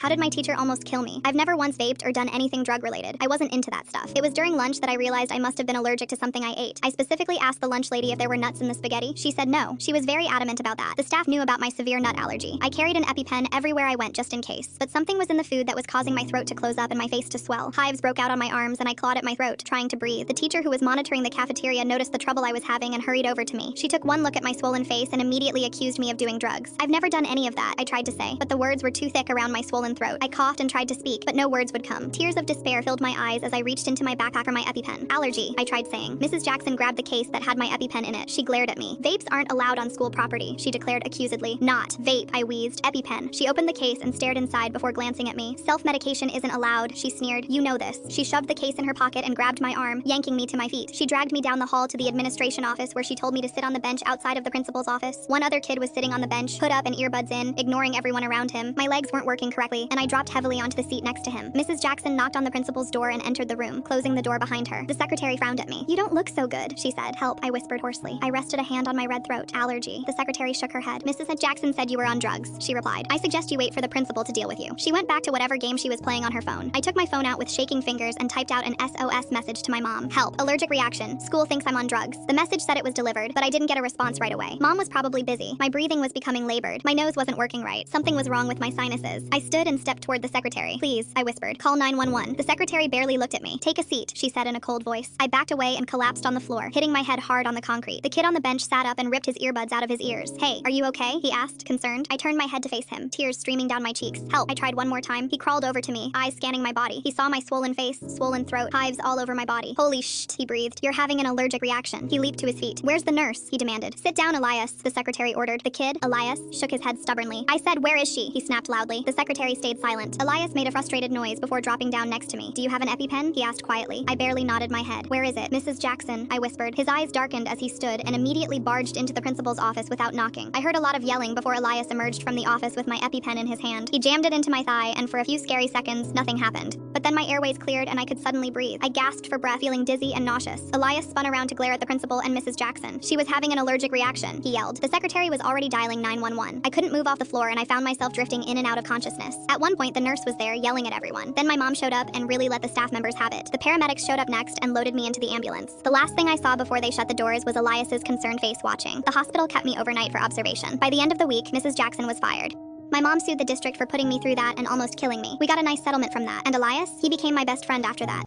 How did my teacher almost kill me? I've never once vaped or done anything drug-related. I wasn't into that stuff. It was during lunch that I realized I must have been allergic to something I ate. I specifically asked the lunch lady if there were nuts in the spaghetti. She said no. She was very adamant about that. The staff knew about my severe nut allergy. I carried an EpiPen everywhere I went just in case. But something was in the food that was causing my throat to close up and my face to swell. Hives broke out on my arms and I clawed at my throat, trying to breathe. The teacher who was monitoring the cafeteria noticed the trouble I was having and hurried over to me. She took one look at my swollen face and immediately accused me of doing drugs. I've never done any of that, I tried to say, but the words were too thick around my swollen throat. I coughed and tried to speak, but no words would come. Tears of despair filled my eyes as I reached into my backpack for my EpiPen. Allergy, I tried saying. Mrs. Jackson grabbed the case that had my EpiPen in it. She glared at me. Vapes aren't allowed on school property, she declared accusedly. Not vape, I wheezed. EpiPen. She opened the case and stared inside before glancing at me. Self-medication isn't allowed, she sneered. You know this. She shoved the case in her pocket and grabbed my arm, yanking me to my feet. She dragged me down the hall to the administration office where she told me to sit on the bench outside of the principal's office. One other kid was sitting on the bench, hood up and earbuds in, ignoring everyone around him. My legs weren't working correctly, and I dropped heavily onto the seat next to him. Mrs. Jackson knocked on the principal's door and entered the room, closing the door behind her. The secretary frowned at me. You don't look so good, she said. Help, I whispered hoarsely. I rested a hand on my red throat. Allergy. The secretary shook her head. Mrs. Jackson said you were on drugs, she replied. I suggest you wait for the principal to deal with you. She went back to whatever game she was playing on her phone. I took my phone out with shaking fingers and typed out an SOS message to my mom. Help. Allergic reaction. School thinks I'm on drugs. The message said it was delivered, but I didn't get a response right away. Mom was probably busy. My breathing was becoming labored. My nose wasn't working right. Something was wrong with my sinuses. I stood and stepped toward the secretary. Please, I whispered. Call 911. The secretary barely looked at me. Take a seat, she said in a cold voice. I backed away and collapsed on the floor, hitting my head hard on the concrete. The kid on the bench sat up and ripped his earbuds out of his ears. Hey, are you okay? He asked, concerned. I turned my head to face him, tears streaming down my cheeks. Help. I tried one more time. He crawled over to me, eyes scanning my body. He saw my swollen face, swollen throat, hives all over my body. Holy sh! He breathed. You're having an allergic reaction. He leaped to his feet. Where's the nurse? He demanded. Sit down, Elias, the secretary ordered. The kid, Elias, shook his head stubbornly. I said, where is she? He snapped loudly. The secretary stayed silent. Elias made a frustrated noise before dropping down next to me. Do you have an EpiPen? He asked quietly. I barely nodded my head. Where is it? Mrs. Jackson, I whispered. His eyes darkened as he stood and immediately barged into the principal's office without knocking. I heard a lot of yelling before Elias emerged from the office with my EpiPen in his hand. He jammed it into my thigh, and for a few scary seconds, nothing happened. But then my airways cleared and I could suddenly breathe. I gasped for breath, feeling dizzy and nauseous. Elias spun around to glare at the principal and Mrs. Jackson. She was having an allergic reaction, he yelled. The secretary was already dialing 911. I couldn't move off the floor and I found myself drifting in and out of consciousness. At one point, the nurse was there, yelling at everyone. Then my mom showed up and really let the staff members have it. The paramedics showed up next and loaded me into the ambulance. The last thing I saw before they shut the doors was Elias's concerned face watching. The hospital kept me overnight for observation. By the end of the week, Mrs. Jackson was fired. My mom sued the district for putting me through that and almost killing me. We got a nice settlement from that. And Elias, he became my best friend after that.